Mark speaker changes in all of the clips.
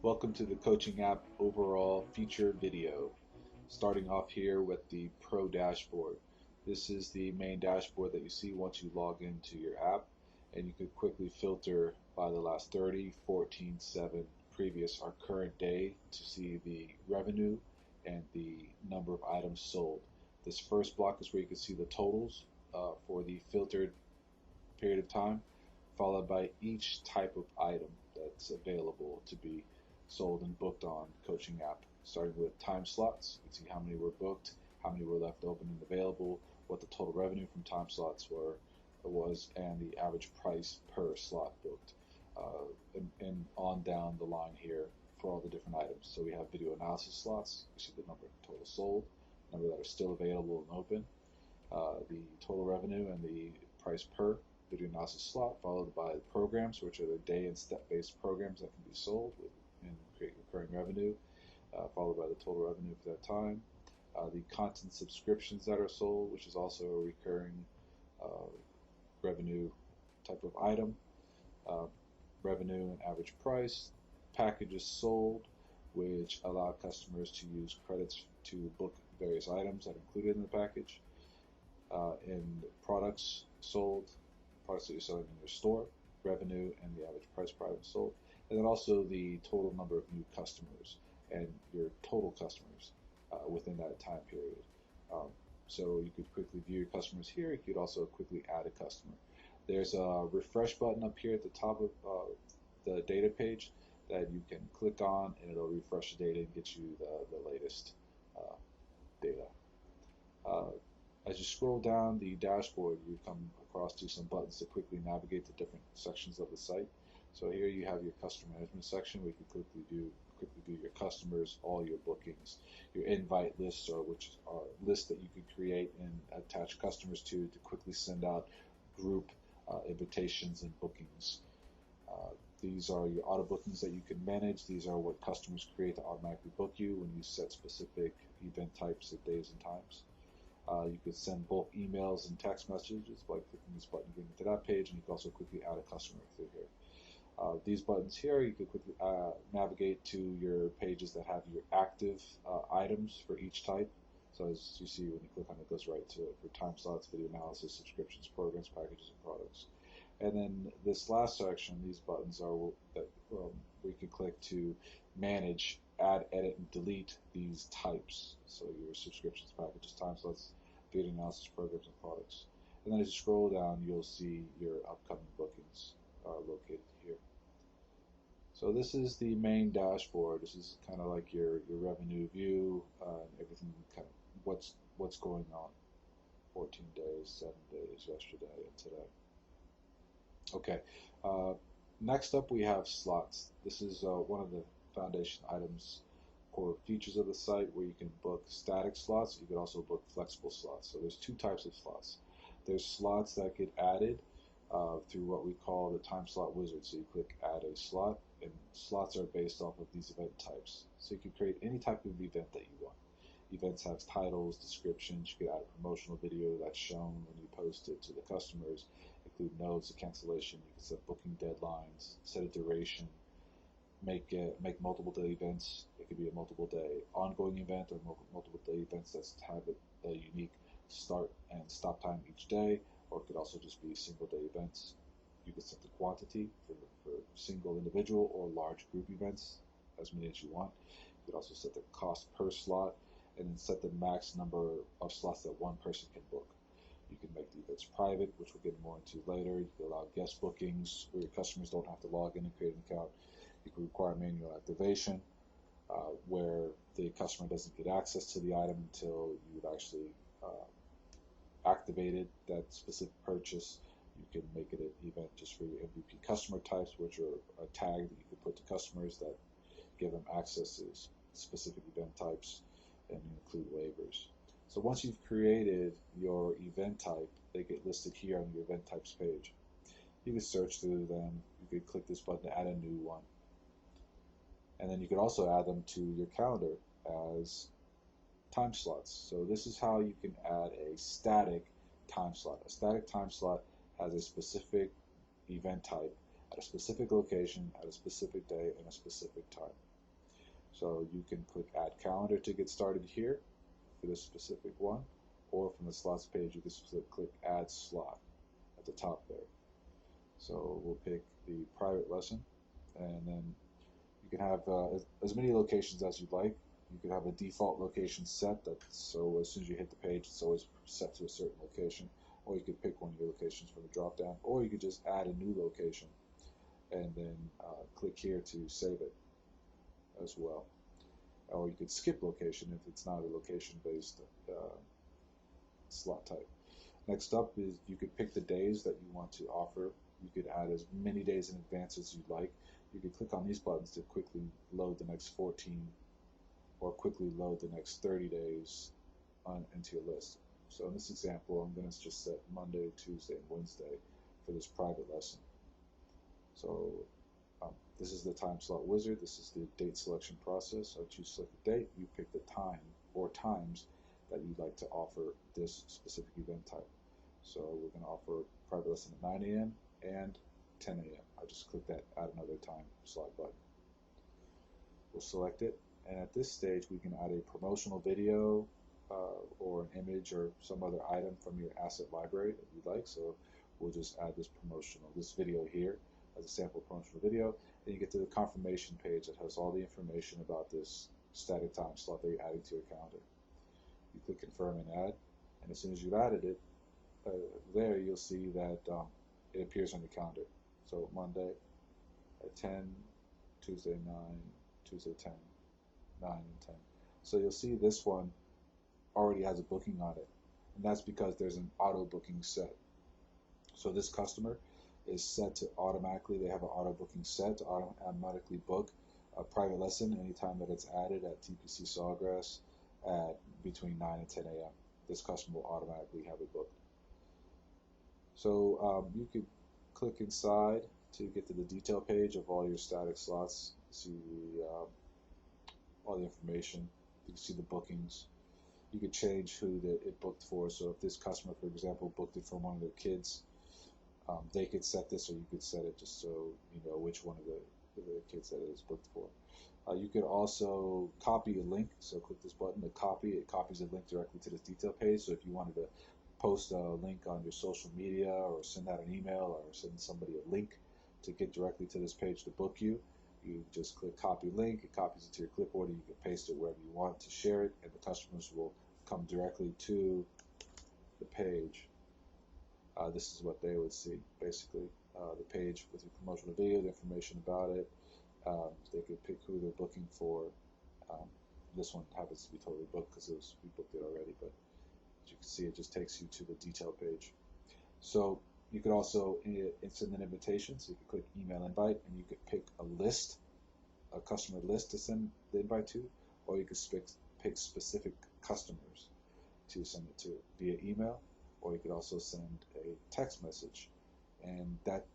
Speaker 1: Welcome to the coaching app overall feature video. Starting off here with the Pro dashboard. This is the main dashboard that you see once you log into your app, and you can quickly filter by the last 30, 14, 7, previous or current day to see the revenue and the number of items sold. This first block is where you can see the totals for the filtered period of time, followed by each type of item that's available to be sold and booked on coaching app. Starting with time slots, you can see how many were booked, how many were left open and available, what the total revenue from time slots was, and the average price per slot booked. And on down the line here for all the different items. So we have video analysis slots. You see the number of total sold, number that are still available and open, the total revenue and the price per video analysis slot, followed by the programs, which are the day and step-based programs that can be sold and create recurring revenue, followed by the total revenue for that time. The content subscriptions that are sold, which is also a recurring uh, revenue type of item, uh, revenue and average price, packages sold, which allow customers to use credits to book various items that are included in the package, and products sold, products that you're selling in your store, revenue, and the average price per item sold, and then also the total number of new customers and your total customers within that time period. Um, so you could quickly view your customers here. You could also quickly add a customer. There's a refresh button up here at the top of the data page that you can click on, and it'll refresh the data and get you the latest uh, data. Uh, as you scroll down the dashboard, you come across to some buttons to quickly navigate the different sections of the site. So here you have your customer management section where you can quickly view your customers, all your bookings, your invite lists, or which are lists that you can create and attach customers to quickly send out group invitations and bookings. Uh, these are your auto bookings that you can manage. These are what customers create to automatically book you when you set specific event types of days and times. You could send bulk emails and text messages by clicking this button getting to that page, and you can also quickly add a customer through here. These buttons here, you can quickly navigate to your pages that have your active items for each type. So as you see, when you click on it, it goes right to it for time slots, video analysis, subscriptions, programs, packages, and products. And then this last section, these buttons are where you can click to manage, add, edit, and delete these types. So your subscriptions, packages, time slots, video analysis, programs, and products. And then as you scroll down, you'll see your upcoming bookings are located here. So this is the main dashboard. This is kind of like your revenue view, everything kind of what's going on. 14 days, 7 days, yesterday, and today. Okay, uh, next up we have slots. This is one of the foundation items, core features of the site, where you can book static slots. You can also book flexible slots. So there's two types of slots. There's slots that get added through what we call the time slot wizard. So you click add a slot, and slots are based off of these event types. So you can create any type of event that you want. Events have titles, descriptions. You could add a promotional video that's shown when you post it to the customers, include notes, a cancellation. You can set booking deadlines, set a duration, make multiple day events. It could be a multiple day ongoing event or multiple day events that have a unique start and stop time each day, or it could also just be single day events. You can set the quantity for single individual or large group events, as many as you want. You could also set the cost per slot, and then set the max number of slots that one person can book. You can make the events private, which we'll get more into later. You can allow guest bookings where your customers don't have to log in and create an account. You can require manual activation, where the customer doesn't get access to the item until you've actually activated that specific purchase. You can make it an event just for your MVP customer types, which are a tag that you can put to customers that give them access to specific event types and include waivers. So once you've created your event type, they get listed here on your event types page. You can search through them. You could click this button to add a new one. And then you could also add them to your calendar as time slots. So this is how you can add a static time slot. A static time slot has a specific event type, at a specific location, at a specific day, and a specific time. So you can click Add Calendar to get started here for this specific one, or from the slots page, you can click Add Slot at the top there. So we'll pick the private lesson, and then you can have as many locations as you'd like. You could have a default location set, so as soon as you hit the page, it's always set to a certain location. Or you could pick one of your locations from the drop down, or you could just add a new location and then click here to save it as well. Or you could skip location if it's not a location-based slot type. Next up is you could pick the days that you want to offer. You could add as many days in advance as you'd like. You could click on these buttons to quickly load the next 14 or quickly load the next 30 days into your list. So in this example, I'm going to just set Monday, Tuesday, and Wednesday for this private lesson. So this is the time slot wizard. This is the date selection process. So choose select a date. You pick the time or times that you'd like to offer this specific event type. So we're going to offer private lesson at 9 a.m. and 10 a.m. I'll just click that add another time slot button. We'll select it, and at this stage we can add a promotional video or an image or some other item from your asset library that you'd like. So we'll just add this video here as a sample promotional video. Then you get to the confirmation page that has all the information about this static time slot that you're adding to your calendar. You click confirm and add, and as soon as you've added it, there you'll see that it appears on your calendar. So Monday at 10, Tuesday 9, Tuesday 10, 9 and 10. So you'll see this one already has a booking on it, and that's because there's an auto booking set. So this customer is set to automatically, they have an auto booking set to automatically book a private lesson anytime that it's added at TPC Sawgrass at between 9 and 10 a.m. This customer will automatically have it booked. So you could click inside to get to the detail page of all your static slots. See all the information. You can see the bookings. You could change who it booked for. So if this customer, for example, booked it for one of their kids, they could set this, or you could set it just so you know which one of the kids that it is booked for. You could also copy a link. So click this button to copy. It copies a link directly to this detail page. So if you wanted to post a link on your social media or send out an email or send somebody a link to get directly to this page to book you, you just click copy link. It copies it to your clipboard, and you can paste it wherever you want to share it, and the customers will come directly to the page. This is what they would see, basically. The page with your promotional video, the information about it. They could pick who they're booking for. This one happens to be totally booked because we booked it already, but as you can see, it just takes you to the detail page. So you could also send an invitation. So you could click email invite, and you could pick a list, a customer list to send the invite to, or you could pick specific customers to send it to via email, or you could also send a text message, and that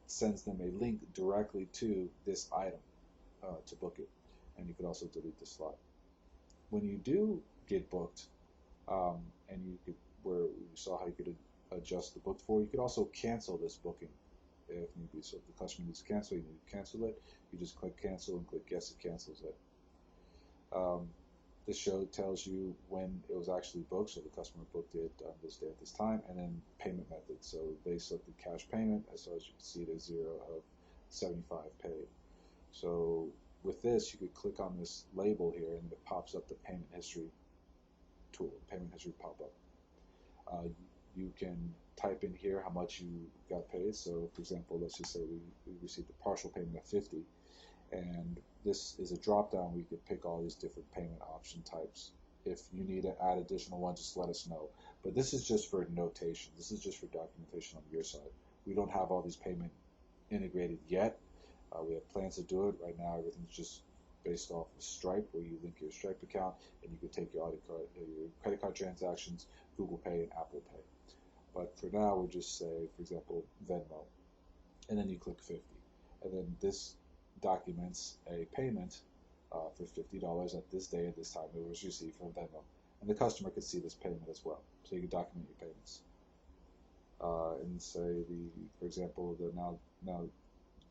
Speaker 1: sends them a link directly to this item to book it. And you could also delete the slot. When you do get booked, and where you saw how you could adjust the book for, you could also cancel this booking if need be. So if the customer needs to cancel, you need to cancel it. You just click cancel and click yes, it cancels it. This show tells you when it was actually booked, so the customer booked it on this day at this time, and then payment method. So they selected cash payment, so as you can see, there's 0 of 75 paid. So with this, you could click on this label here, and it pops up the payment history tool, payment history pop-up. You can type in here how much you got paid. So for example, let's just say we received a partial payment of 50, and this is a drop down where you could pick all these different payment option types. If you need to add additional ones, just let us know. But this is just for notation. This is just for documentation on your side. We don't have all these payment integrated yet. We have plans to do it. Right now, everything's just based off of Stripe, where you link your Stripe account, and you can take your your credit card transactions, Google Pay, and Apple Pay. But for now, we'll just say, for example, Venmo, and then you click 50, and then this documents a payment for $50 at this day at this time it was received from Venmo, and the customer can see this payment as well. So you can document your payments, and say for example, now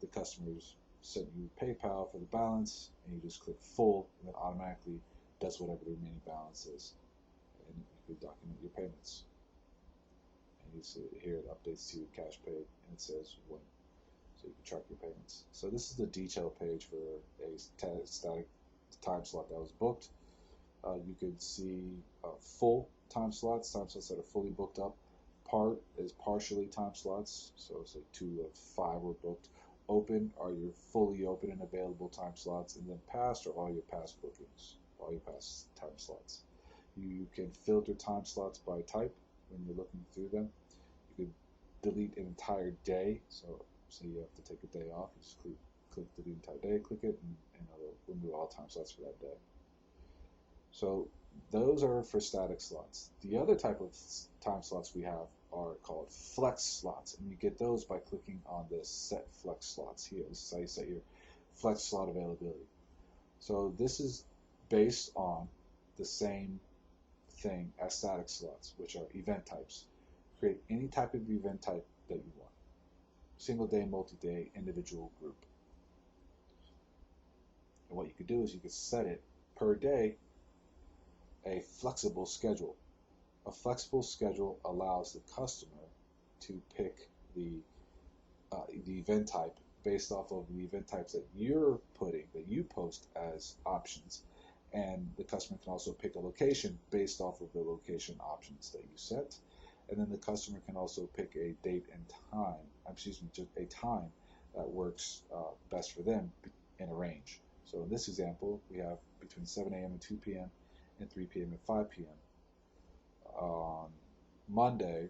Speaker 1: the customer's sent you PayPal for the balance, and you just click full, and it automatically does whatever the remaining balance is, and you can document your payments. And you see here it updates to cash paid, and it says when, so you can track your payments. So this is the detail page for a static time slot that was booked. You could see full time slots that are fully booked up. Part is partially time slots, so say 2 of 5 were booked. Open are your fully open and available time slots, and then past are all your past bookings, all your past time slots. You can filter time slots by type when you're looking through them. You could delete an entire day, so say you have to take a day off, you just click delete entire day, click it, and it'll remove all time slots for that day. So those are for static slots. The other type of time slots we have are called flex slots, and you get those by clicking on this set flex slots here. This is how you set your flex slot availability. So this is based on the same thing as static slots, which are event types. Create any type of event type that you want. Single day, multi-day, individual, group. And what you could do is you could set it per day a flexible schedule. A flexible schedule allows the customer to pick the event type based off of the event types that you post as options. And the customer can also pick a location based off of the location options that you set. And then the customer can also pick a date and time, just a time that works best for them in a range. So in this example, we have between 7 a.m. and 2 p.m. and 3 p.m. and 5 p.m. on Monday,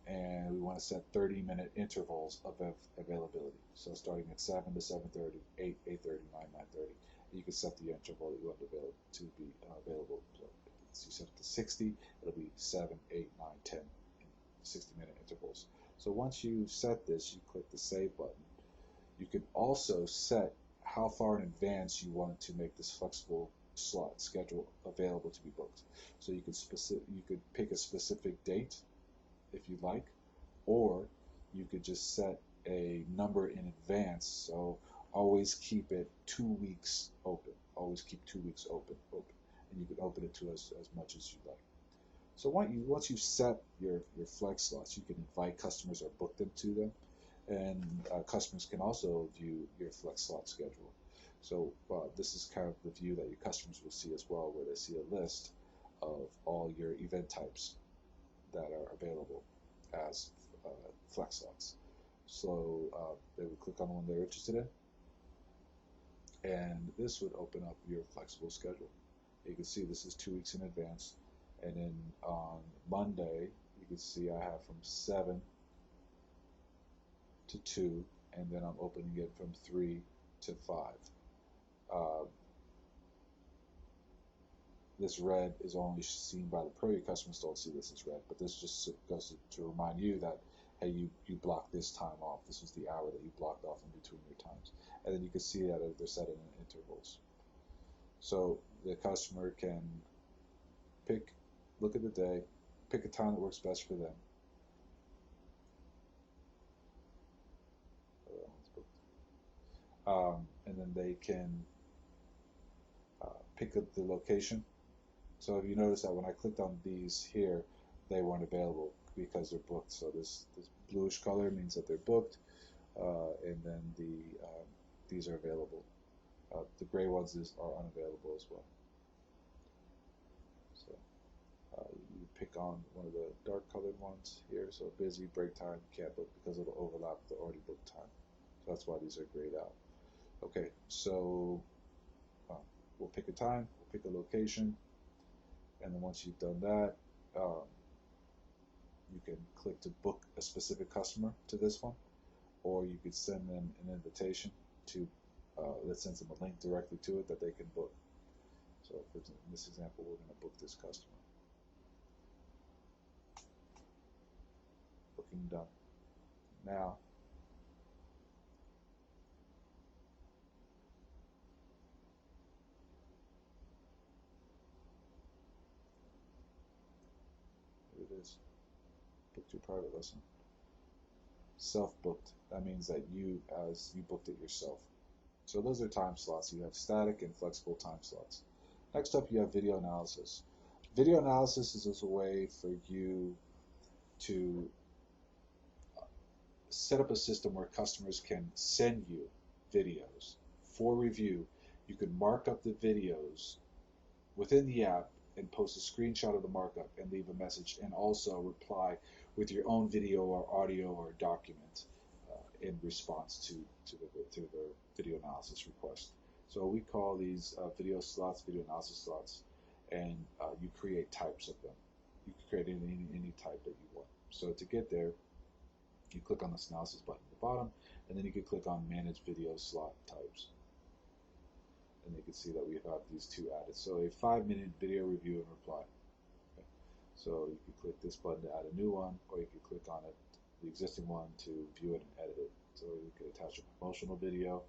Speaker 1: and we want to set 30-minute intervals of availability. So starting at 7 to 7:30, 8, 8:30, 9, 9:30. You can set the interval that you want to be available. So you set it to 60, it'll be 7, 8, 9, 10 in 60-minute intervals. So once you set this, you click the Save button. You can also set how far in advance you want to make this flexible slot schedule available to be booked. So you could pick a specific date if you like, or you could just set a number in advance. So always keep it 2 weeks open. Always keep 2 weeks open, and you can open it to as much as you like. So once you set your flex slots, you can invite customers or book them to them, and customers can also view your flex slot schedule. So this is kind of the view that your customers will see as well, where they see a list of all your event types that are available as flex slots. So they would click on the one they're interested in, and this would open up your flexible schedule. You can see this is 2 weeks in advance, and then on Monday you can see I have from 7 to 2, and then I'm opening it from 3 to 5. This red is only seen by the pro. Your customers don't see this as red, but this just goes to remind you that, hey, you blocked this time off. This was the hour that you blocked off in between your times. And then you can see that they're set in intervals. So the customer can look at the day, pick a time that works best for them. And then they can pick up the location. So if you notice that when I clicked on these here, they weren't available because they're booked. So this bluish color means that they're booked, and then these are available. The gray ones are unavailable as well. So you pick on one of the dark colored ones here. So busy, break time, can't book because it'll overlap with the already booked time. So that's why these are grayed out. Okay, so we'll pick a time, we'll pick a location. And then once you've done that, you can click to book a specific customer to this one, or you could send them an invitation to that sends them a link directly to it that they can book. So for in this example, we're going to book this customer. Booking done. Now, here it is. Booked your private lesson. Self-booked. That means that you booked it yourself. So those are time slots. You have static and flexible time slots. Next up, you have video analysis. Video analysis is just a way for you to set up a system where customers can send you videos for review. You can mark up the videos within the app and post a screenshot of the markup and leave a message, and also reply with your own video or audio or document in response to the video analysis request. So we call these video slots, video analysis slots, and you create types of them. You can create any type that you want. So to get there, you click on this analysis button at the bottom, and then you can click on manage video slot types. And you can see that we have these two added. So a 5-minute video review and reply. Okay. So you can click this button to add a new one, or you can click on it, the existing one, to view it and edit it. So you can attach a promotional video.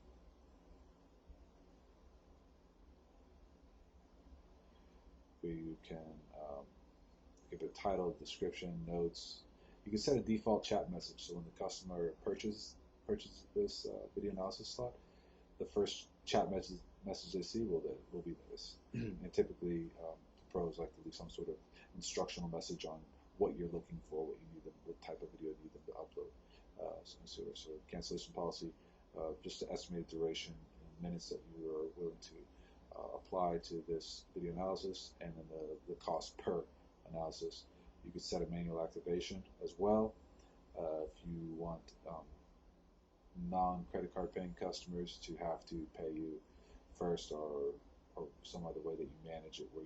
Speaker 1: Where you can give a title, description, notes. You can set a default chat message, so when the customer purchases this video analysis slot, the first chat message they see will be this. And typically, the pros like to leave some sort of instructional message on what you're looking for, what you need them, what type of video you need them to upload. So cancellation policy, just the estimated duration in minutes that you are willing to apply to this video analysis, and then the cost per analysis. You could set a manual activation as well if you want non-credit card paying customers to have to pay you first, or some other way that you manage it, where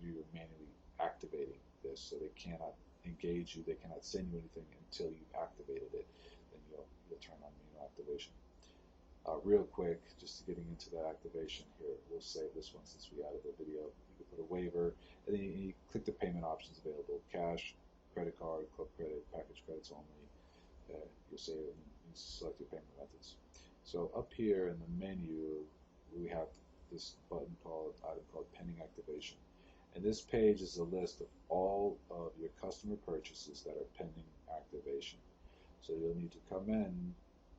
Speaker 1: you're manually activating this, so they cannot engage you, they cannot send you anything until you've activated it. Then you'll turn on manual activation. Real quick, just getting into the activation here, we'll save this one since we added the video. You can put a waiver, and then you click the payment options available: cash, credit card, club credit, package credits only. You'll save it and select your payment methods. So up here in the menu, we have this item called pending activation. And this page is a list of all of your customer purchases that are pending activation. So you'll need to come in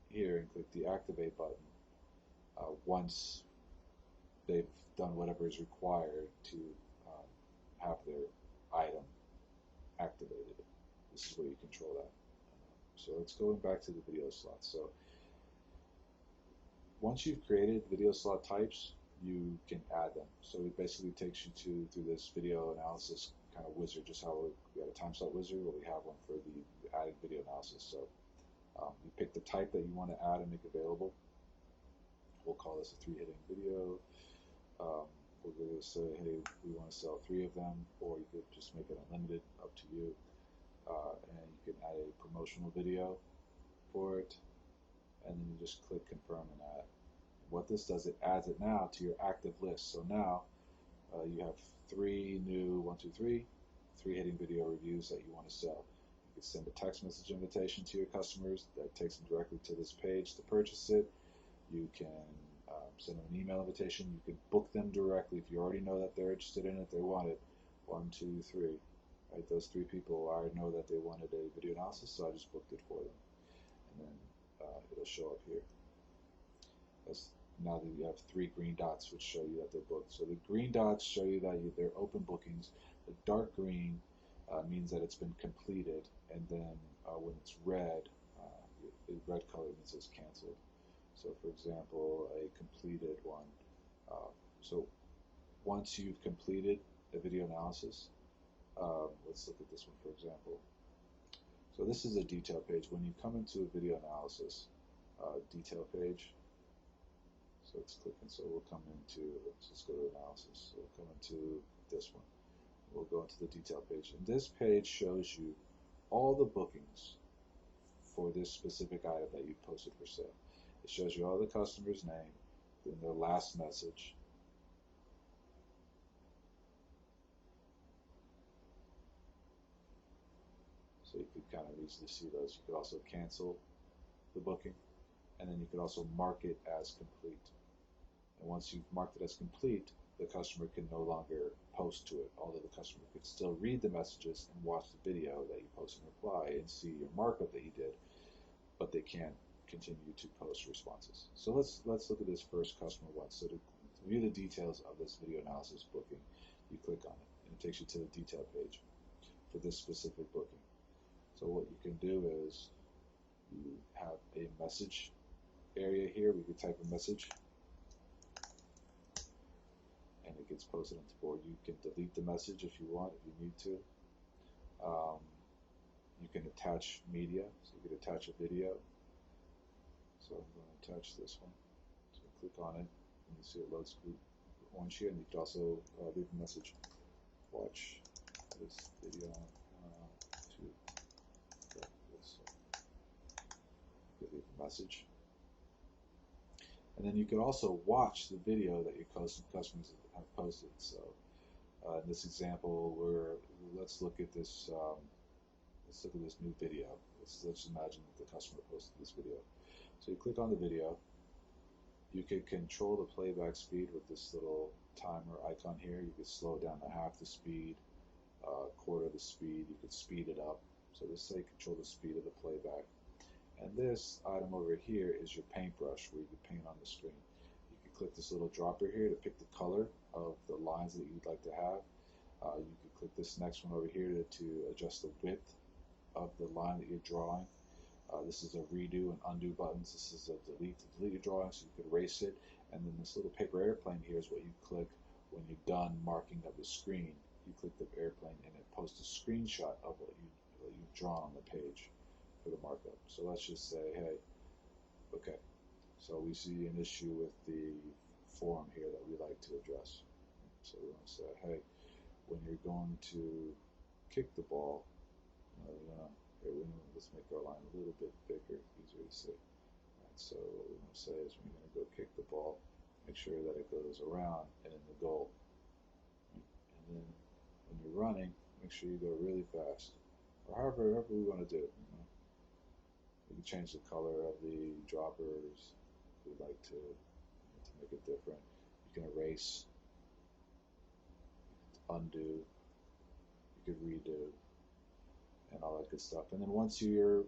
Speaker 1: here and click the activate button once they've done whatever is required to have their item activated. This is where you control that. So let's go back to the video slots. So once you've created video slot types, you can add them. So it basically takes you through this video analysis kind of wizard, just how we had a time slot wizard, well, we have one for the added video analysis. So you pick the type that you want to add and make available. We'll call this a 3-hitting video. We're going to say, hey, we want to sell 3 of them, or you could just make it unlimited, up to you. And you can add a promotional video for it, and then you just click confirm and add. What this does, it adds it now to your active list. So now you have 3 new 3-hitting video reviews that you want to sell. You can send a text message invitation to your customers that takes them directly to this page to purchase it. You can send them an email invitation. You can book them directly if you already know that they're interested in it, they want it. 1, 2, 3. Right, those 3 people, I already know that they wanted a video analysis, so I just booked it for them. And then it'll show up here. Now that you have 3 green dots, which show you that they're booked. So the green dots show you that they're open bookings. The dark green means that it's been completed, and then when it's red, the red color means it's canceled. So for example, a completed one. So once you've completed a video analysis, let's look at this one for example. So this is a detail page. When you come into a video analysis detail page, so let's click, and so we'll come into, let's go to analysis. So we'll come into this one. We'll go into the detail page. And this page shows you all the bookings for this specific item that you posted for sale. It shows you all the customer's name, then their last message. So you could kind of easily see those. You could also cancel the booking, and then you could also mark it as complete. And once you've marked it as complete, the customer can no longer post to it, although the customer could still read the messages and watch the video that you post in reply and see your markup that you did. but they can't continue to post responses. So let's look at this first customer one. So to view the details of this video analysis booking, you click on it, and it takes you to the detail page for this specific booking. So what you can do is you have a message area here. We could type a message, and it gets posted into board. You can delete the message if you want, if you need to. You can attach media, so you could attach a video. So I'm going to attach this one. So click on it, and you see it loads orange here, and you can also leave a message. Watch this video to get this. You can leave a message. And then you can also watch the video that your customers have posted. So in this example, let's look at this. Let's look at this new video. Let's imagine that the customer posted this video. So you click on the video. You can control the playback speed with this little timer icon here. You can slow it down to half the speed, quarter the speed. You could speed it up. So this is how you control the speed of the playback. And this item over here is your paintbrush, where you can paint on the screen. You can click this little dropper here to pick the color of the lines that you'd like to have. You can click this next one over here to adjust the width of the line that you're drawing. This is a redo and undo buttons. This is a delete to delete your drawing, so you could erase it. And then this little paper airplane here is what you click when you're done marking of the screen. You click the airplane and it posts a screenshot of what you've drawn on the page for the markup. So let's just say, hey, okay, so we see an issue with the form here that we like to address. So we want to say, hey, when you're going to kick the ball, let's make our line a little bit bigger, easier to see. Right, so what we want to say is when you're going to go kick the ball, make sure that it goes around and in the goal. Right? And then when you're running, make sure you go really fast, or however we want to do it. We can change the color of the droppers if we'd like to make it different. You can erase, undo, you could redo, and all that good stuff. And then once you're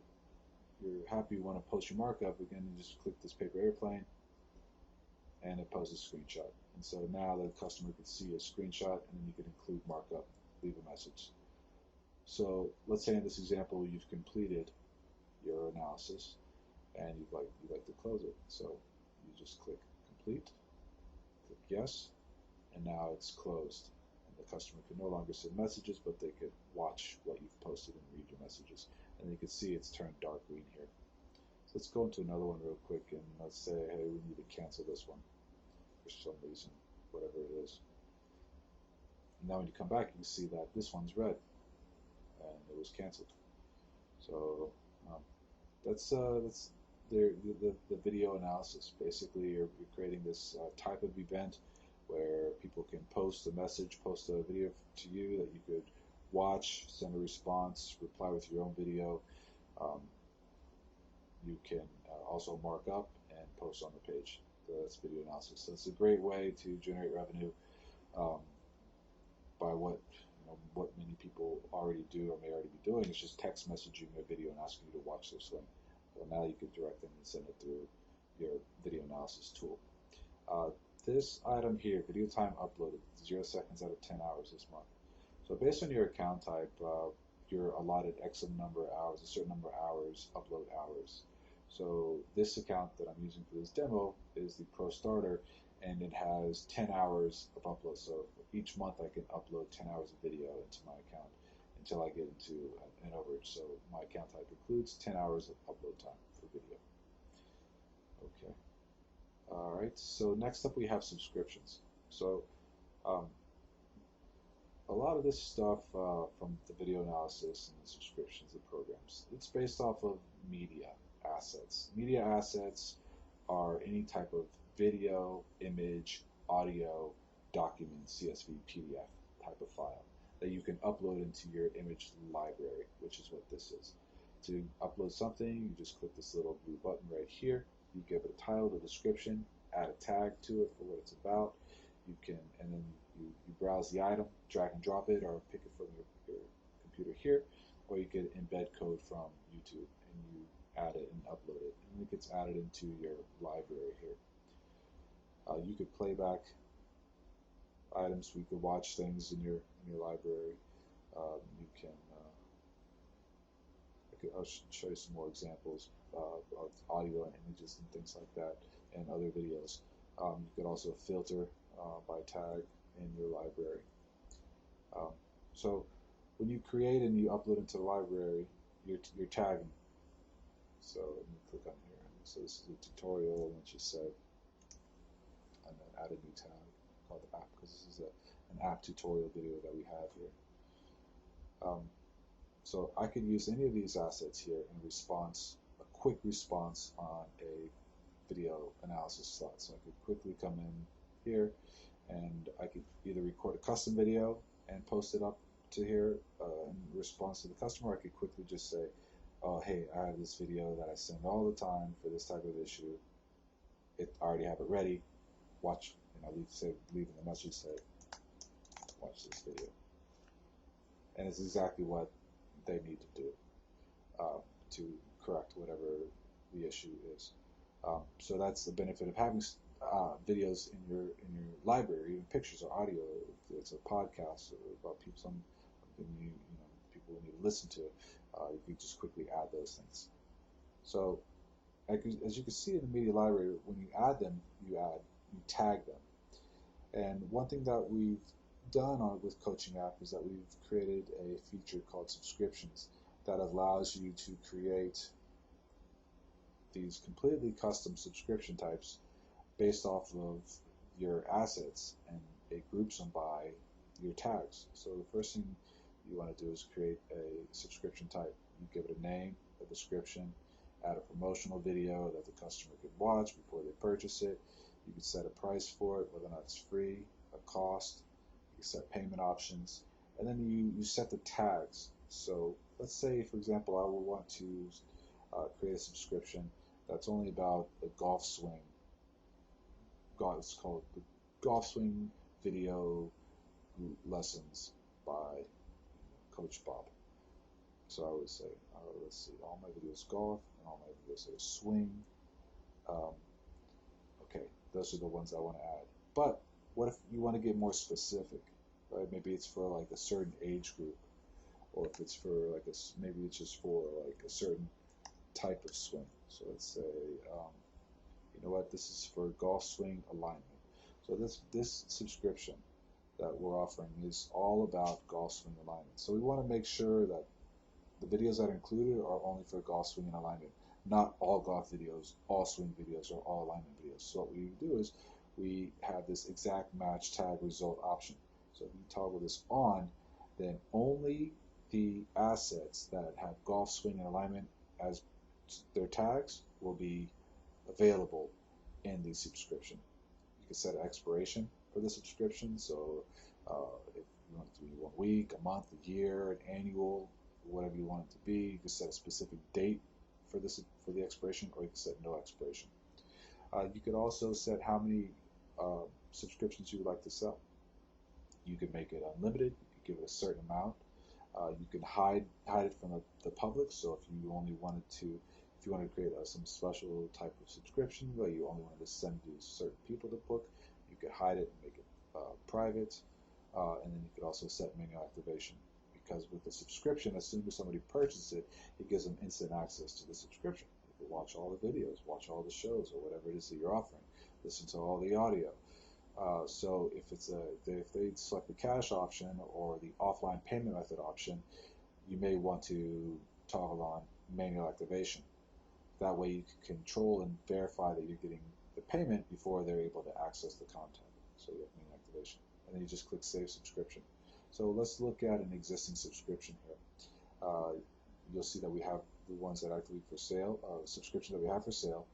Speaker 1: happy, you want to post your markup, again, you just click this paper airplane, and it posts a screenshot. And so now the customer can see a screenshot, and then you can include markup, leave a message. So let's say in this example you've completed your analysis, and you'd like to close it. So you just click complete, click yes, and now it's closed. The customer can no longer send messages, but they could watch what you've posted and read your messages. And you can see it's turned dark green here. So let's go into another one real quick, and let's say, hey, we need to cancel this one for some reason, whatever it is. And now when you come back, you can see that this one's red, and it was canceled. So that's the video analysis. Basically, you're creating this type of event where people can post a message, post a video to you that you could watch, send a response, reply with your own video. You can also mark up and post on the page. So that's video analysis. So it's a great way to generate revenue by what many people already do or may already be doing. It's just text messaging a video and asking you to watch this link. Well, now you can direct them and send it through your video analysis tool. This item here, video time uploaded, 0 seconds out of 10 hours this month. So based on your account type, you're allotted X number of hours, a certain number of hours, upload hours. So this account that I'm using for this demo is the Pro Starter, and it has 10 hours of upload. So each month I can upload 10 hours of video into my account until I get into an overage. So my account type includes 10 hours of upload time for video. Okay. All right, so next up we have subscriptions. So a lot of this stuff from the video analysis and the subscriptions and programs, it's based off of media assets. Media assets are any type of video, image, audio, document, CSV, PDF type of file that you can upload into your image library, which is what this is. To upload something, you just click this little blue button right here. You give it a title, the description, add a tag to it for what it's about. You can, and then you browse the item, drag and drop it, or pick it from your computer here, or you can embed code from YouTube, and you add it and upload it, and it gets added into your library here. You could play back items. We could watch things in your library. You can I'll show you some more examples of audio and images and things like that, and other videos. You could also filter by tag in your library. Um, so when you create and you upload into the library, you're tagging. So let me click on here. So this is a tutorial, and you say, and then add a new tag called app, because this is an app tutorial video that we have here. So I could use any of these assets here in response, a quick response on a video analysis slot. So I could quickly come in here, and I could either record a custom video and post it up to here in response to the customer. I could quickly just say, oh, hey, I have this video that I send all the time for this type of issue. I already have it ready. Watch, and I leave in the message, say, watch this video. And it's exactly what they need to do to correct whatever the issue is. So that's the benefit of having videos in your library, even pictures or audio. If it's a podcast or about people, something people need to listen to, you can just quickly add those things. So as you can see in the media library, when you add them, you tag them. And one thing that we've done with Coaching App is that we've created a feature called subscriptions that allows you to create these completely custom subscription types based off of your assets, and it groups them by your tags. So the first thing you want to do is create a subscription type. You give it a name, a description, add a promotional video that the customer can watch before they purchase it. You can set a price for it, whether or not it's free, a cost. You set payment options, and then you set the tags. So let's say, for example, I will want to create a subscription that's only about the golf swing. It's called the Golf Swing Video Lessons by Coach Bob. So I would say, let's see, all my videos golf, and all my videos are swing. Okay, those are the ones I want to add. But what if you want to get more specific? Right? Maybe it's for like a certain age group, or if it's for like maybe it's just for like a certain type of swing. So let's say, you know what, this is for golf swing alignment. So this subscription that we're offering is all about golf swing alignment. So we want to make sure that the videos that are included are only for golf swing and alignment, not all golf videos, all swing videos, or all alignment videos. So what we do is we have this exact match tag result option. So if you toggle this on, then only the assets that have golf swing and alignment as their tags will be available in the subscription. You can set an expiration for the subscription. So if you want it to be 1 week, a month, a year, an annual, whatever you want it to be, you can set a specific date for the expiration, or you can set no expiration. You could also set how many subscriptions you would like to sell. You can make it unlimited. You can give it a certain amount. You can hide it from the public. So if you only wanted to, if you want to create some special type of subscription where you only wanted to send to certain people to book, you could hide it and make it private. And then you could also set manual activation, because with the subscription, as soon as somebody purchases it, it gives them instant access to the subscription. You can watch all the videos, watch all the shows, or whatever it is that you're offering, listen to all the audio. So if they select the cash option or the offline payment method option, you may want to toggle on manual activation. That way you can control and verify that you're getting the payment before they're able to access the content. So you have manual activation. And then you just click Save Subscription. So let's look at an existing subscription here. You'll see that we have the ones that are actively for sale, subscriptions that we have for sale.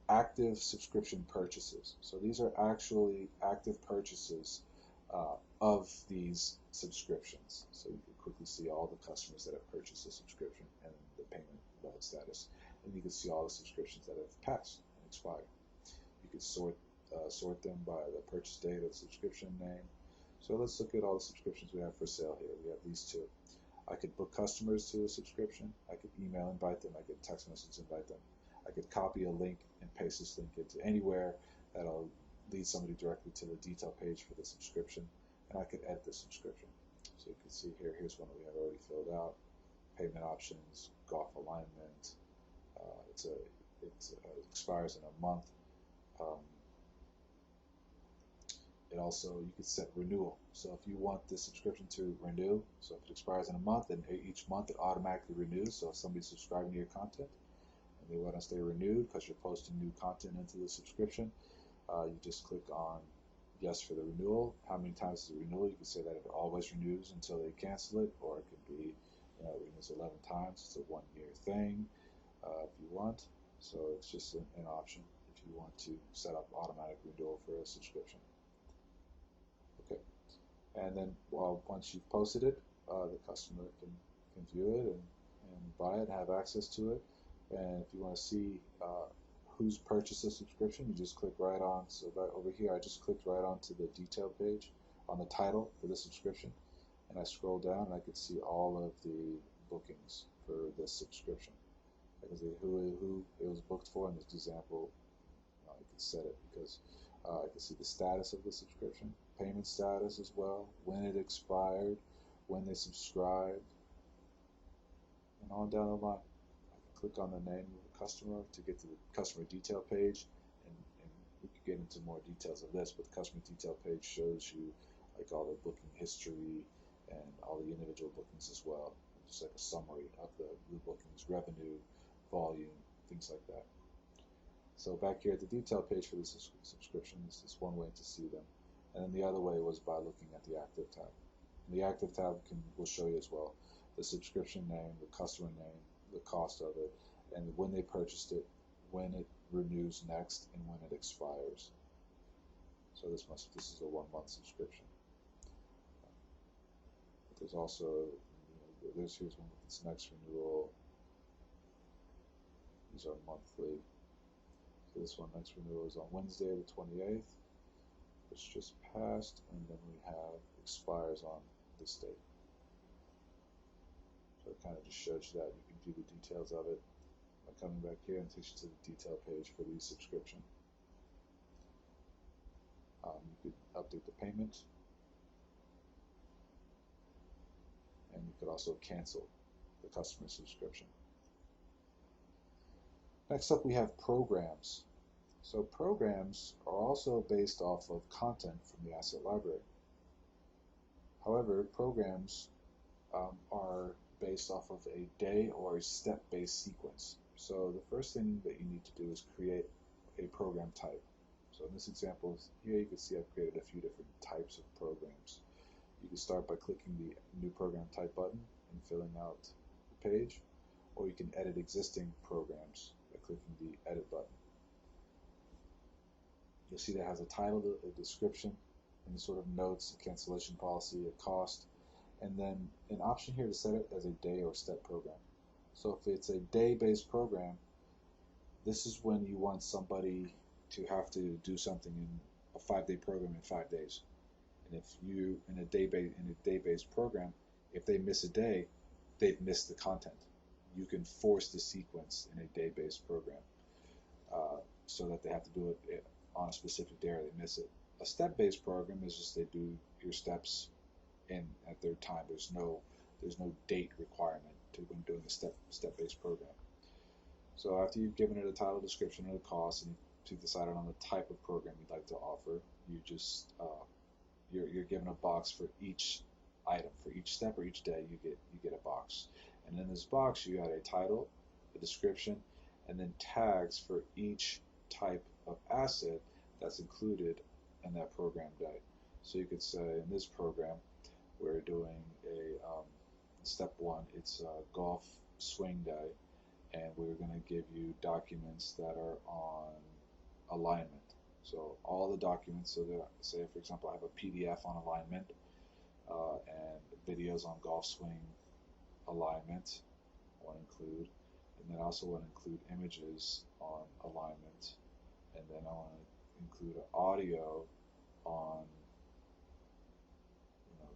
Speaker 1: Active subscription purchases. So these are actually active purchases of these subscriptions. So you can quickly see all the customers that have purchased the subscription and the payment status. And you can see all the subscriptions that have passed and expired. You can sort them by the purchase date or the subscription name. So let's look at all the subscriptions we have for sale here. We have these two. I could book customers to a subscription. I could email invite them. I could text message invite them. I could copy a link and paste this link into anywhere that'll lead somebody directly to the detail page for the subscription, and I could edit the subscription. So you can see here, here's one that we have already filled out. Payment options, golf alignment. It expires in a month. Um, It also, you can set renewal. So if you want the subscription to renew, so if it expires in a month, then each month it automatically renews. So if somebody's subscribing to your content and they want to stay renewed because you're posting new content into the subscription, you just click on yes for the renewal. How many times is the renewal? You can say that it always renews until they cancel it, or it could be, it renews 11 times. It's a 1-year thing if you want. So it's just an option if you want to set up automatic renewal for a subscription. Okay, and then once you've posted it, the customer can view it and buy it, have access to it. And if you want to see who's purchased the subscription, you just click right on. So right over here, I just clicked right onto the detail page on the title for the subscription, and I scroll down and I can see all of the bookings for this subscription. I can see who it was booked for. In this example, I can set it because I can see the status of the subscription, payment status as well, when it expired, when they subscribed, and on down the line. I can click on the name of the customer to get to the customer detail page, and we could get into more details of this, but the customer detail page shows you like all the booking history and all the individual bookings as well. Just like a summary of the bookings, revenue, volume, things like that. So back here at the detail page for the subscription, this is one way to see them. And then the other way was by looking at the active tab. And the active tab will show you as well the subscription name, the customer name, the cost of it, and when they purchased it, when it renews next, and when it expires. So this is a 1-month subscription. But there's also, here's one with its next renewal. These are monthly. So this one next renewal is on Wednesday the 28th, which just passed, and then we have expires on this date. So it kind of just shows you that. You can view the details of it by coming back here and takes you to the detail page for the subscription. You could update the payment, and you could also cancel the customer subscription. Next up, we have programs. So programs are also based off of content from the asset library. However, programs are based off of a day or a step-based sequence. So the first thing that you need to do is create a program type. So in this example here, you can see I've created a few different types of programs. You can start by clicking the new program type button and filling out the page, or you can edit existing programs by clicking the edit button. You'll see that has a title, a description, and sort of notes, a cancellation policy, a cost, and then an option here to set it as a day or step program. So if it's a day-based program, this is when you want somebody to have to do something in a 5-day program in 5 days. And if you in a day-based program, if they miss a day, they've missed the content. You can force the sequence in a day-based program so that they have to do it on a specific day or they miss it. A step-based program is just they do your steps in at their time. There's no date requirement to when doing a step-based program. So after you've given it a title, description, and a cost, and you've decided on the type of program you'd like to offer, you just you're given a box for each item. For each step or each day, you get a box, and in this box you got a title, a description, and then tags for each type of asset that's included in that program day. So you could say in this program we're doing a step 1, it's a golf swing day, and we're going to give you documents that are on alignment. So all the documents, so that, say for example I have a PDF on alignment and videos on golf swing alignment I want to include, and then I also want to include images on alignment, and then I want to include audio on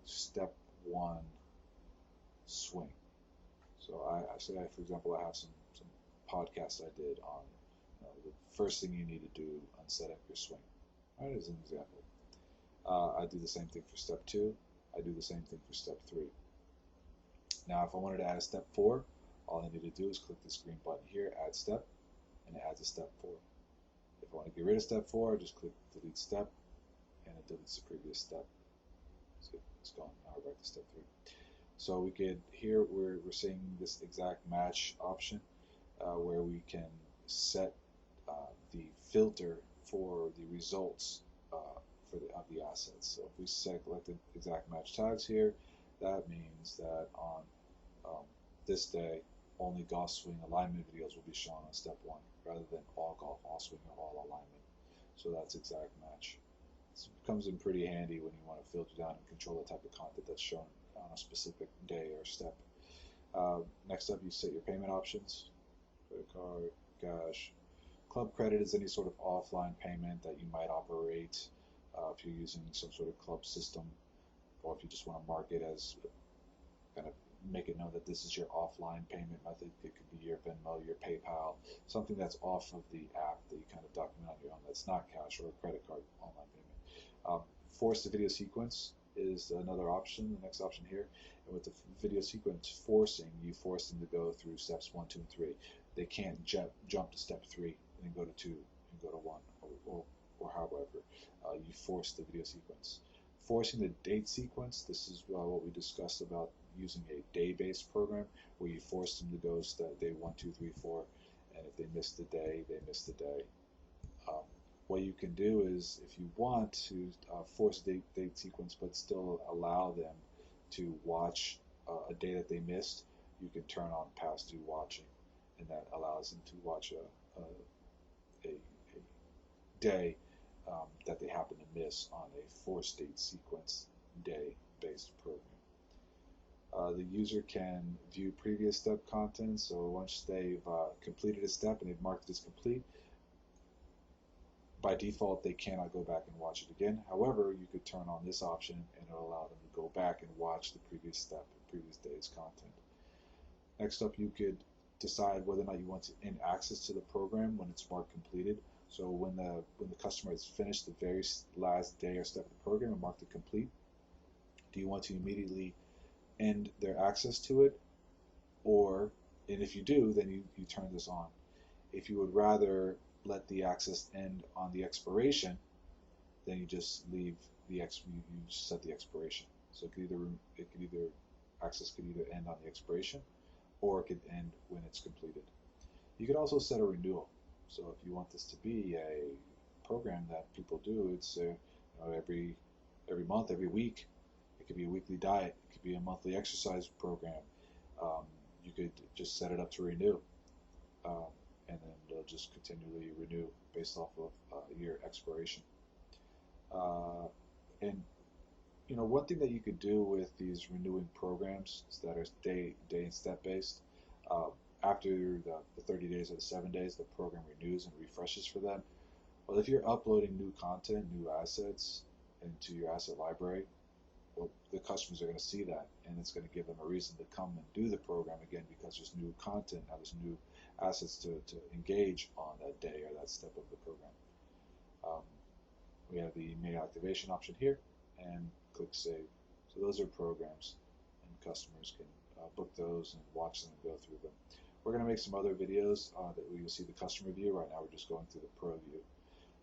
Speaker 1: step 1 swing. So I say, for example, I have some podcasts I did on the first thing you need to do on setting up your swing. Right, as an example. I do the same thing for step 2. I do the same thing for step 3. Now, if I wanted to add a step 4, all I need to do is click this green button here, add step, and it adds a step 4. If I want to get rid of step 4, I just click delete step, and it deletes the previous step. So it's gone. Now we're back to step 3. So we could, here we're seeing this exact match option where we can set the filter for the results of the assets. So if we select the exact match tags here, that means that on this day, only golf swing alignment videos will be shown on step 1, rather than all golf, all swing, or all alignment. So that's exact match. This comes in pretty handy when you want to filter down and control the type of content that's shown on a specific day or step. Next up, you set your payment options: credit card, cash. Club credit is any sort of offline payment that you might operate if you're using some sort of club system, or if you just want to mark it as kind of make it know that this is your offline payment method. It could be your Venmo, your PayPal, something that's off of the app that you kind of document on your own that's not cash or a credit card online payment. Force the video sequence is another option, the next option here. And with the video sequence forcing, you force them to go through steps 1, 2, and 3. They can't jump to step 3 and then go to 2 and go to 1, or however. You force the video sequence. Forcing the date sequence, this is what we discussed about using a day-based program where you force them to go day 1, 2, 3, 4, and if they miss the day, they miss the day. What you can do is, if you want to force date sequence but still allow them to watch a day that they missed, you can turn on past due watching, and that allows them to watch a day that they happen to miss on a force date sequence day-based program. The user can view previous step content, so once they've completed a step and they've marked it as complete, by default they cannot go back and watch it again. However, you could turn on this option and it'll allow them to go back and watch the previous step and previous day's content. Next up, you could decide whether or not you want to end access to the program when it's marked completed. So when the customer has finished the very last day or step of the program and marked it complete, do you want to immediately end their access to it? And if you do, then you turn this on. If you would rather let the access end on the expiration, then you just leave you just set the expiration. So access could either end on the expiration, or it could end when it's completed. You could also set a renewal. So if you want this to be a program that people do, it's every month, every week. It could be a weekly diet. It could be a monthly exercise program. You could just set it up to renew, and then they'll just continually renew based off of your expiration. And one thing that you could do with these renewing programs that are day and step based, after the 30 days or the 7 days, the program renews and refreshes for them. Well, if you're uploading new content, new assets into your asset library, well, the customers are going to see that, and it's going to give them a reason to come and do the program again, because there's new content, now there's new assets to engage on that day or that step of the program. We have the main activation option here, and click save. So those are programs, and customers can book those and watch them and go through them. We're going to make some other videos that we will see the customer view. Right now we're just going through the pro view.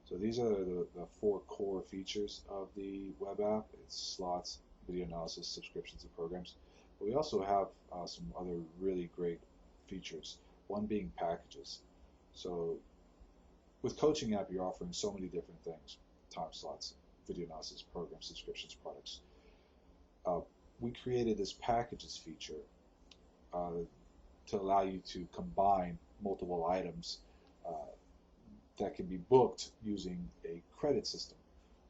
Speaker 1: So these are the 4 core features of the web app. It's slots, video analysis, subscriptions, and programs. But we also have some other really great features, one being packages. So with Coaching App, you're offering so many different things: time slots, video analysis, programs, subscriptions, products. We created this packages feature to allow you to combine multiple items that can be booked using a credit system,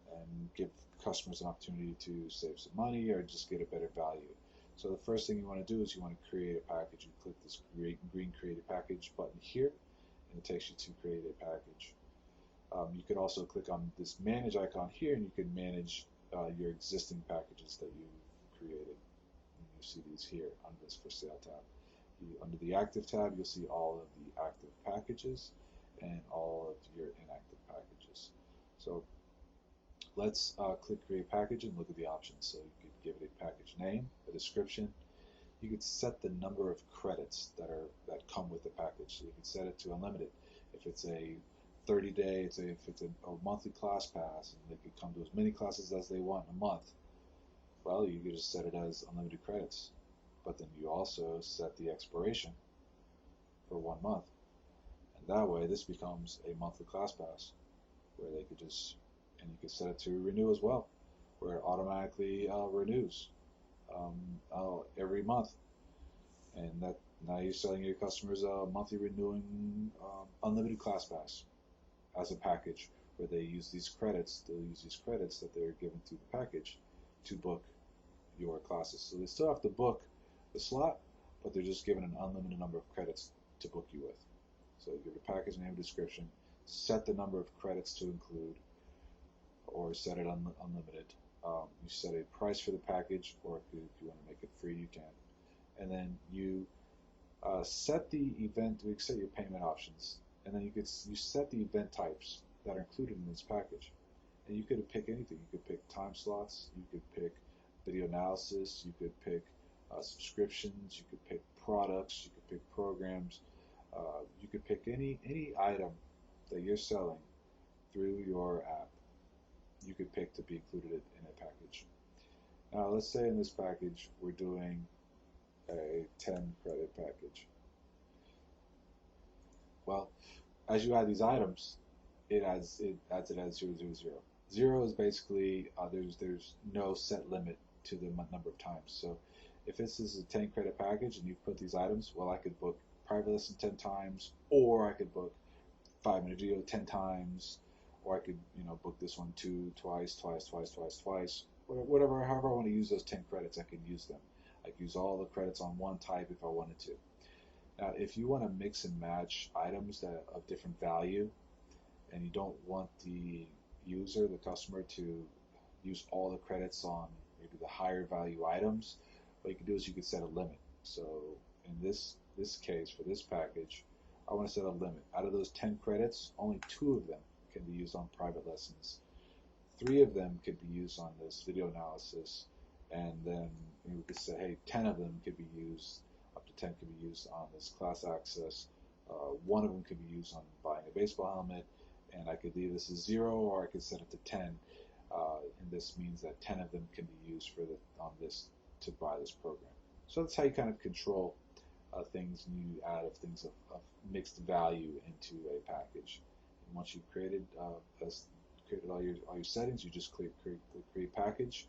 Speaker 1: and give customers an opportunity to save some money or just get a better value. So the first thing you want to do is you want to create a package. You click this green Create a Package button here, and it takes you to create a package. You could also click on this Manage icon here, and you can manage your existing packages that you've created. you see these here under this for sale tab. Under the active tab, you'll see all of the active packages and all of your inactive packages. So let's click create package and look at the options. So you could give it a package name, a description. You could set the number of credits that come with the package. So you can set it to unlimited. If it's a 30-day, if it's a monthly class pass, and they could come to as many classes as they want in a month, well, you could just set it as unlimited credits. But then you also set the expiration for 1 month. And that way, this becomes a monthly class pass where they could just, and you could set it to renew as well, where it automatically renews every month. And that now you're selling your customers a monthly renewing unlimited class pass as a package where they use these credits. They'll use these credits that they're given through the package to book your classes. So they still have to book the slot, but they're just given an unlimited number of credits to book you with. So you give a package name, description, set the number of credits to include, or set it unlimited. You set a price for the package, or if you want to make it free, you can. And then you set the event. We set your payment options, and then you set the event types that are included in this package. And you could pick anything. You could pick time slots. You could pick video analysis. You could pick subscriptions. You could pick products. You could pick programs. You could pick any item that you're selling through your app. You could pick to be included in a package. Now, let's say in this package we're doing a 10 credit package. Well, as you add these items, it adds it as 0, 0, 0. 0 is basically there's no set limit to the number of times. So if this is a 10 credit package and you put these items, well, I could book private lesson 10 times, or I could book 5-minute video 10 times, or I could book this one twice, whatever, however I want to use those 10 credits, I can use them. I can use all the credits on one type if I wanted to. Now, if you want to mix and match items that of different value, and you don't want the user, the customer, to use all the credits on maybe the higher value items, what you can do is you can set a limit. So in this case, for this package, I want to set a limit. Out of those 10 credits, only 2 of them can be used on private lessons. 3 of them could be used on this video analysis, and then we could say, hey, 10 of them could be used, up to 10 could be used on this class access. 1 of them could be used on buying a baseball helmet, and I could leave this as 0, or I could set it to 10. And this means that 10 of them can be used on this to buy this program. So that's how you kind of control things, and you add things of mixed value into a package. And once you've created all your settings, you just click create package,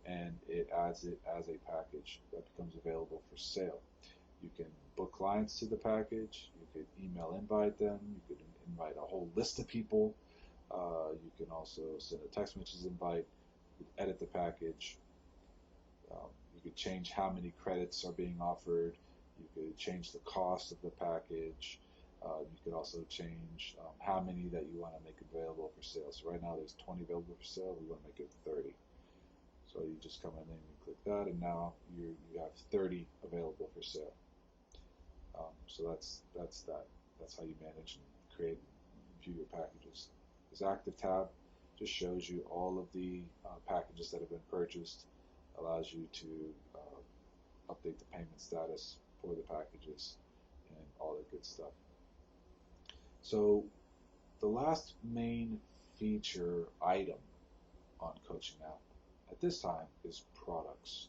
Speaker 1: and it adds it as a package that becomes available for sale. You can book clients to the package. You could email invite them. You could invite a whole list of people. You can also send a text message invite. You could edit the package. You could change how many credits are being offered. You could change the cost of the package. You could also change how many that you want to make available for sale. So right now there's 20 available for sale. We want to make it 30. So you just come in and you click that, and now you have 30 available for sale. So that's that. That's how you manage and create and view your packages. This active tab just shows you all of the packages that have been purchased, allows you to update the payment status for the packages and all that good stuff. So the last main feature item on Coaching App at this time is products.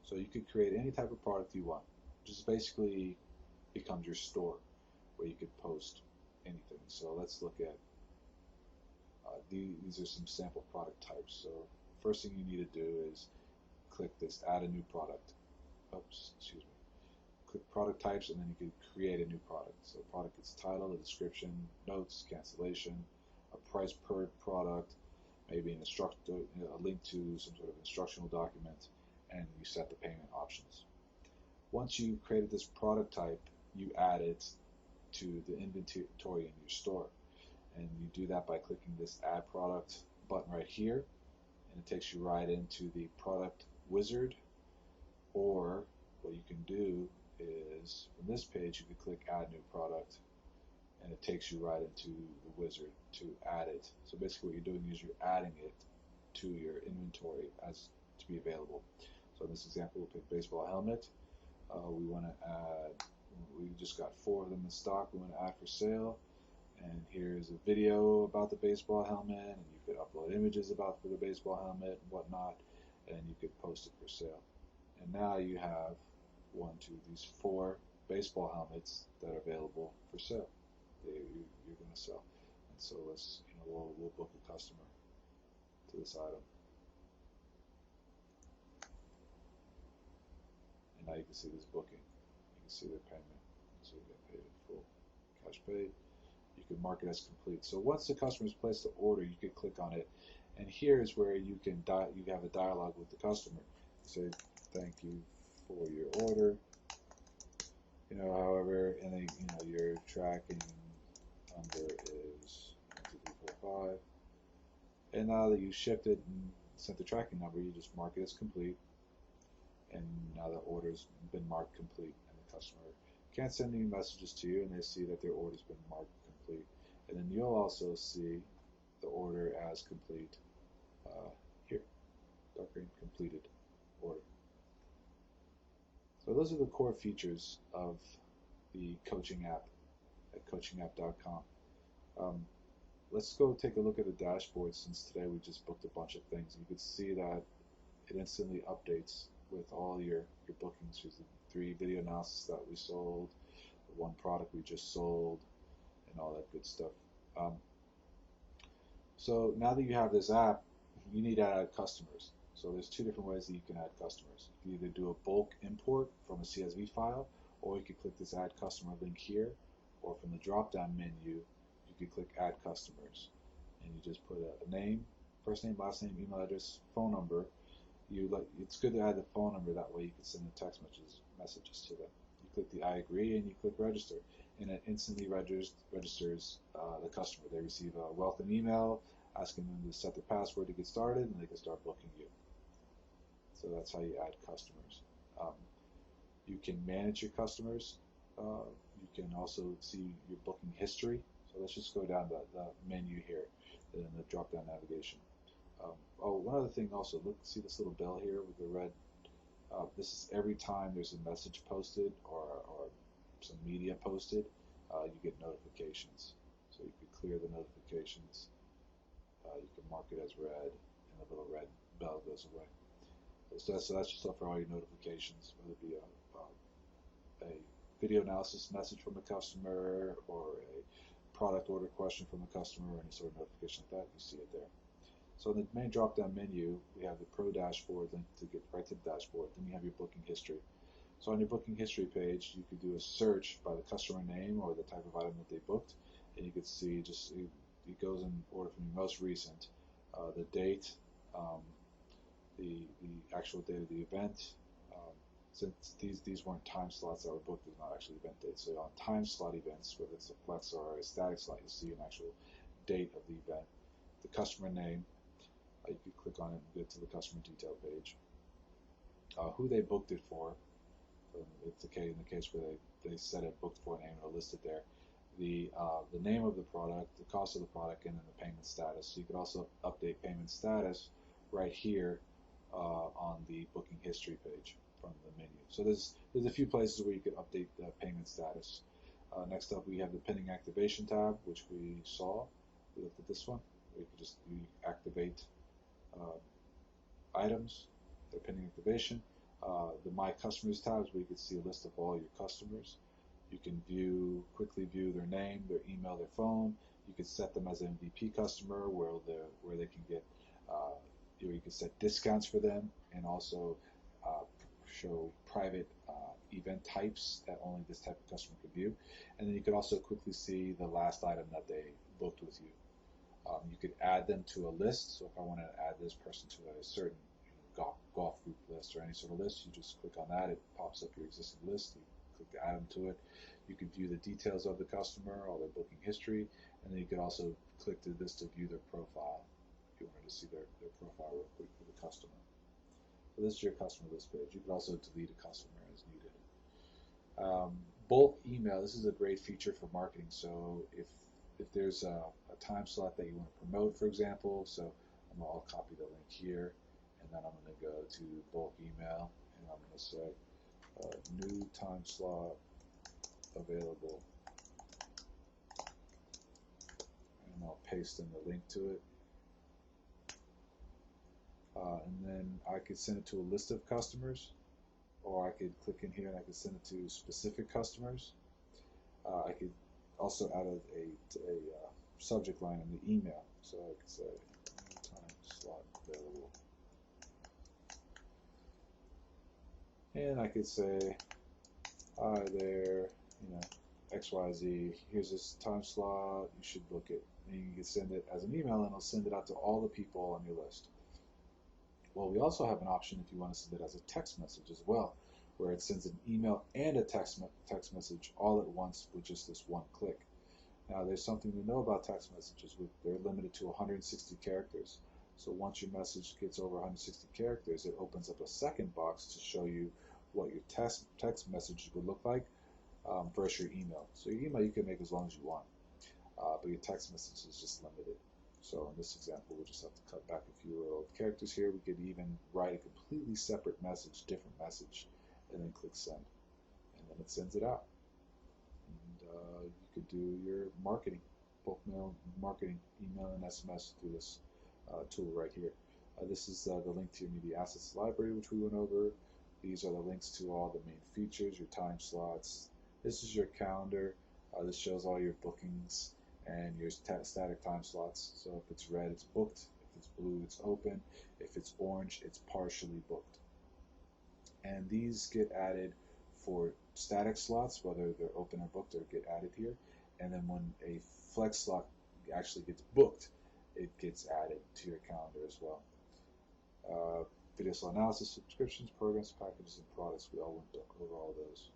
Speaker 1: So you could create any type of product you want. Just basically becomes your store where you could post anything. So let's look at these are some sample product types. So first thing you need to do is click this add a new product. Oops, excuse me. Click product types, and then you can create a new product. So product gets title, a description, notes, cancellation, a price per product, maybe a link to some sort of instructional document, and you set the payment options. Once you created this product type, you add it to the inventory in your store. And you do that by clicking this add product button right here, and it takes you right into the product wizard. Or what you can do is from this page you can click add new product, and it takes you right into the wizard to add it. So basically what you're doing is you're adding it to your inventory as to be available. So in this example, we'll pick baseball helmet. We want to add, we just got 4 of them in stock, we want to add for sale. And here's a video about the baseball helmet, and you could upload images about for the baseball helmet and whatnot, and you could post it for sale. And now you have these 4 baseball helmets that are available for sale. You're going to sell. And so we'll book a customer to this item. And now you can see this booking. You can see their payment. So you get paid in full, cash paid. You can mark it as complete. So once the customer's placed the order, you can click on it, and here is where you can you have a dialogue with the customer. Say thank you for your order. However, and then your tracking number is 12345. And now that you shipped it and sent the tracking number, you just mark it as complete. And now the order's been marked complete, and the customer can't send any messages to you, and they see that their order's been marked complete. And then you'll also see the order as complete here, dark green, completed order. So those are the core features of the coaching app at coachingapp.com. Let's go take a look at the dashboard, since today we just booked a bunch of things. You can see that it instantly updates with all your bookings. There's the 3 video analysis that we sold, the 1 product we just sold, and all that good stuff. So now that you have this app, you need to add customers. So there's 2 different ways that you can add customers. You can either do a bulk import from a CSV file, or you can click this add customer link here, or from the drop down menu you can click add customers, and you just put a name, first name, last name, email address, phone number. It's good to add the phone number, that way you can send the text messages to them. You click the I agree, and you click register, and it instantly registers the customer. They receive a welcome email asking them to set the password to get started, and they can start booking you. So that's how you add customers. You can manage your customers. You can also see your booking history. So let's just go down the menu here, and the drop-down navigation. One other thing also, see this little bell here with the red? This is every time there's a message posted or some media posted, you get notifications. So you can clear the notifications. You can mark it as red, and the little red bell goes away. So that's just for all your notifications, whether it be a video analysis message from a customer, or a product order question from a customer, or any sort of notification like that. You see it there. So in the main drop-down menu, we have the Pro Dashboard link to get right to the dashboard. Then you have your booking history. So on your booking history page, you could do a search by the customer name or the type of item that they booked, and you could see it goes in order from your most recent, the date, the actual date of the event. Since these weren't time slots that were booked, there's not actually event dates. So on time slot events, whether it's a flex or a static slot, you'll see an actual date of the event, the customer name. You can click on it and get to the customer detail page. Who they booked it for. It's in the case where they set it booked for name and listed there. The name of the product, the cost of the product, and then the payment status. So you could also update payment status right here on the booking history page from the menu. So there's a few places where you could update the payment status. Next up, we have the pending activation tab, which we saw. We looked at this one. You could just activate items, their pending activation. The My Customers tab is where you can see a list of all your customers. You can quickly view their name, their email, their phone. You can set them as an MVP customer, where they can get, you can set discounts for them, and also show private event types that only this type of customer could view. And then you could also quickly see the last item that they booked with you. You could add them to a list. So if I want to add this person to a certain golf group list or any sort of list, you just click on that. It pops up your existing list. You click to add them to it. You can view the details of the customer, all their booking history, and then you could also click to this to view their profile if you wanted to see their profile real quick for the customer. But this is your customer list page. You can also delete a customer as needed. Um, Bulk email. This is a great feature for marketing. So if there's a time slot that you want to promote, for example, so I'll copy the link here, and then I'm going to go to bulk email, and I'm going to say new time slot available, and I'll paste in the link to it. And then I could send it to a list of customers, or I could click in here and I could send it to specific customers. I could also add a subject line in the email, so I could say time slot available, and I could say, hi there, XYZ, here's this time slot, you should book it. And you can send it as an email, and it'll send it out to all the people on your list. Well, we also have an option if you want to send it as a text message as well, where it sends an email and a text message all at once with just this one click. Now, there's something to know about text messages. They're limited to 160 characters. So once your message gets over 160 characters, it opens up a second box to show you what your text message would look like versus your email. So your email you can make as long as you want, but your text message is just limited. So in this example, we'll just have to cut back a few characters here. We could even write a completely separate message, different message, and then click send. And then it sends it out. And you could do your marketing, bulk mail marketing, email and SMS through this tool right here. This is the link to your media assets library, which we went over. These are the links to all the main features, your time slots. This is your calendar. This shows all your bookings and your static time slots. So if it's red, it's booked. If it's blue, it's open. If it's orange, it's partially booked. And these get added for static slots, whether they're open or booked, or get added here. And then when a flex slot actually gets booked, it gets added to your calendar as well. Video slot analysis, subscriptions, programs, packages, and products. We all went over all those.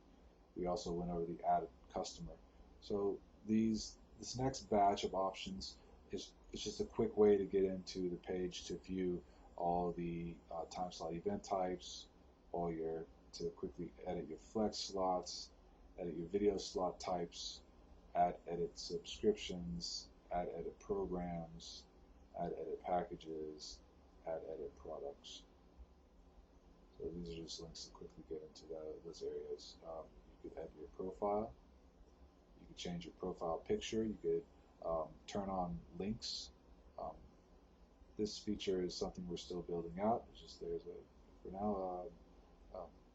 Speaker 1: We also went over the added customer. So this next batch of options is just a quick way to get into the page to view all the time slot event types, to quickly edit your flex slots, edit your video slot types, edit subscriptions, edit programs, edit packages, edit products. So these are just links to quickly get into those areas. You could edit your profile. You could change your profile picture. You could turn on links. This feature is something we're still building out. It's just for now.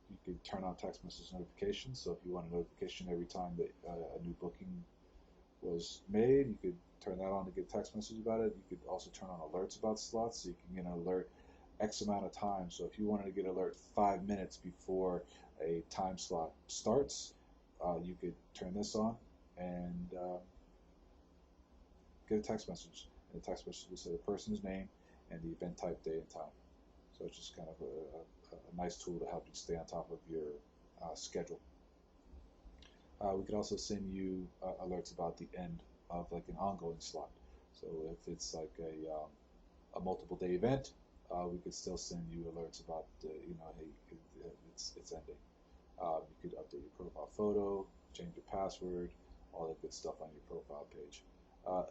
Speaker 1: You could turn on text message notifications. So if you want a notification every time that a new booking was made, you could turn that on to get a text message about it. You could also turn on alerts about slots, so you can get an alert X amount of time. So if you wanted to get an alert 5 minutes before a time slot starts, you could turn this on and get a text message. And the text message will say the person's name and the event type, day, and time. So it's just kind of a nice tool to help you stay on top of your schedule. We could also send you alerts about the end of like an ongoing slot. So if it's like a multiple day event, we could still send you alerts about hey, it's ending. You could update your profile photo, change your password, all that good stuff on your profile page.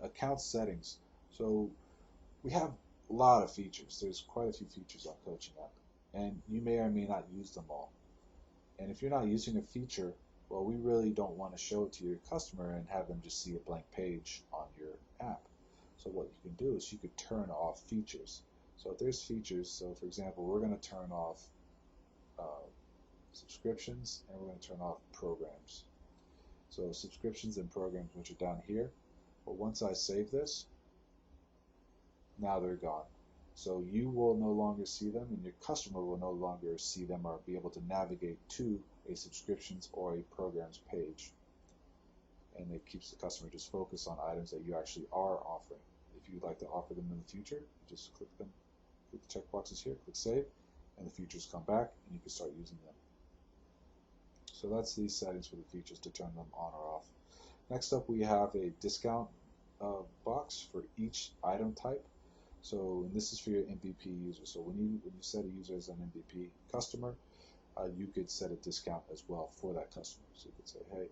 Speaker 1: Account settings. So we have a lot of features. There's quite a few features on Coaching App, and you may or may not use them all. And if you're not using a feature, well, we really don't want to show it to your customer and have them just see a blank page on your app. So what you can do is you could turn off features. So if there's features, so for example, we're going to turn off subscriptions, and we're going to turn off programs. So subscriptions and programs, which are down here, but once I save this, now they're gone. So you will no longer see them, and your customer will no longer see them or be able to navigate to a subscriptions or a programs page. And it keeps the customer just focused on items that you actually are offering. If you'd like to offer them in the future, just click the checkboxes here, click save, and the features come back, and you can start using them. So that's the settings for the features to turn them on or off. Next up, we have a discount box for each item type. So, and this is for your MVP user. So when you set a user as an MVP customer, you could set a discount as well for that customer. So you could say, hey,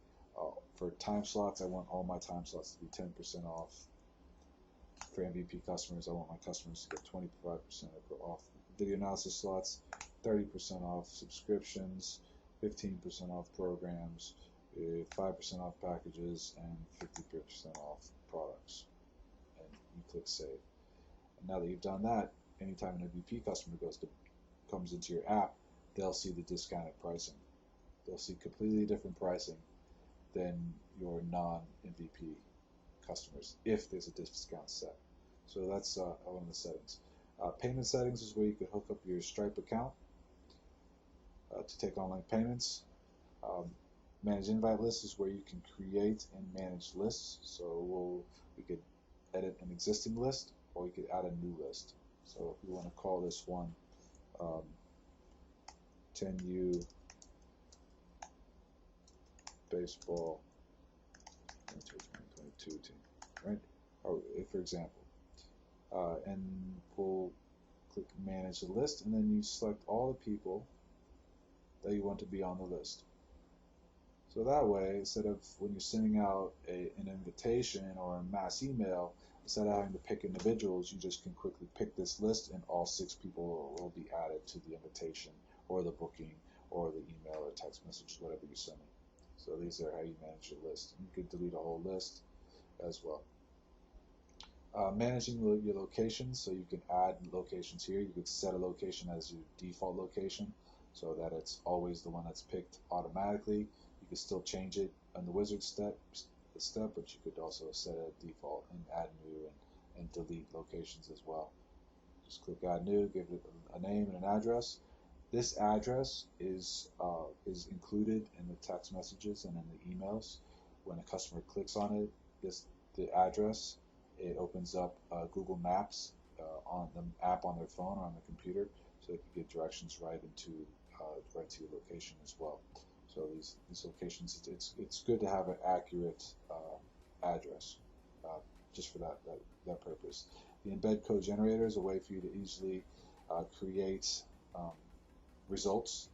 Speaker 1: for time slots, I want all my time slots to be 10% off. For MVP customers, I want my customers to get 25% off video analysis slots, 30% off subscriptions, 15% off programs, 5% off packages, and 50% off products. And you click save. And now that you've done that, anytime an MVP customer comes into your app, they'll see the discounted pricing. They'll see completely different pricing than your non-MVP customers if there's a discount set. So that's one of the settings. Payment settings is where you can hook up your Stripe account to take online payments. Manage invite lists is where you can create and manage lists. So we could edit an existing list, or we could add a new list. So if we want to call this one 10U baseball 2022 team, right? Or for example, and we'll click manage the list, and then you select all the people that you want to be on the list. So that way, instead of when you're sending out an invitation or a mass email, instead of having to pick individuals, you just can quickly pick this list, and all 6 people will be added to the invitation or the booking or the email or text message, whatever you're sending. So these are how you manage your list. You could delete a whole list as well. Managing your locations, so you can add locations here. You could set a location as your default location so that it's always the one that's picked automatically. You can still change it on the wizard step, but you could also set a default and add new and delete locations as well. Just click add new, give it a name and an address. This address is included in the text messages and in the emails. When a customer clicks on it, the address, it opens up Google Maps on the app on their phone or on the computer, so they can get directions right to your location as well. So these locations, it's good to have an accurate address just for that purpose. The embed code generator is a way for you to easily create results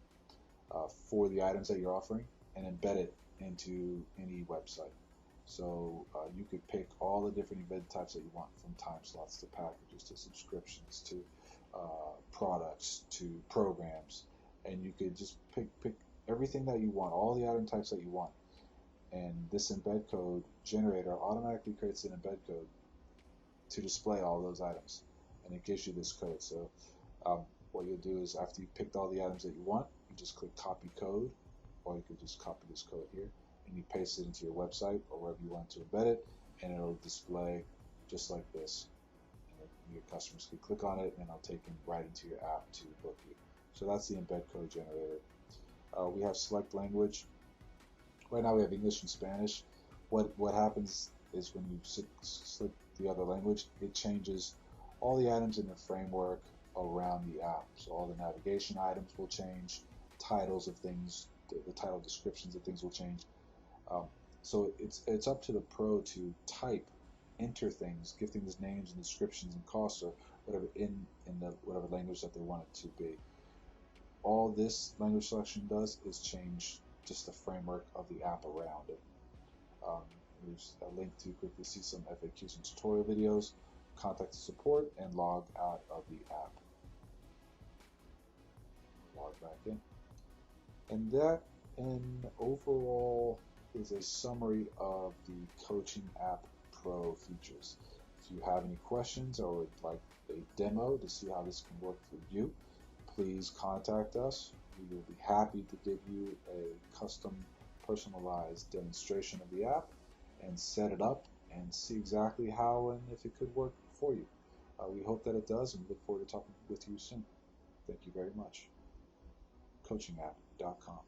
Speaker 1: for the items that you're offering and embed it into any website. So you could pick all the different embed types that you want, from time slots to packages to subscriptions to products to programs, and you could just pick everything that you want, all the item types that you want. And this embed code generator automatically creates an embed code to display all those items, and it gives you this code. So what you'll do is, after you've picked all the items that you want, you just click copy code, or you could just copy this code here, and you paste it into your website or wherever you want to embed it, and it'll display just like this. And your customers can click on it, and it'll take them right into your app to book you. So that's the embed code generator. We have select language. Right now we have English and Spanish. What happens is when you select the other language, it changes all the items in the framework around the app. So all the navigation items will change, titles of things, the title descriptions of things will change. So it's up to the pro to enter things, give things names and descriptions and costs or whatever in whatever language that they want it to be. All this language selection does is change just the framework of the app around it. There's a link to quickly see some FAQs and tutorial videos, contact support, and log out of the app. Log back in. And that, in overall, is a summary of the Coaching App Pro features. If you have any questions or would like a demo to see how this can work for you, please contact us. We will be happy to give you a custom personalized demonstration of the app and set it up and see exactly how and if it could work for you. We hope that it does, and look forward to talking with you soon. Thank you very much. coachingapp.com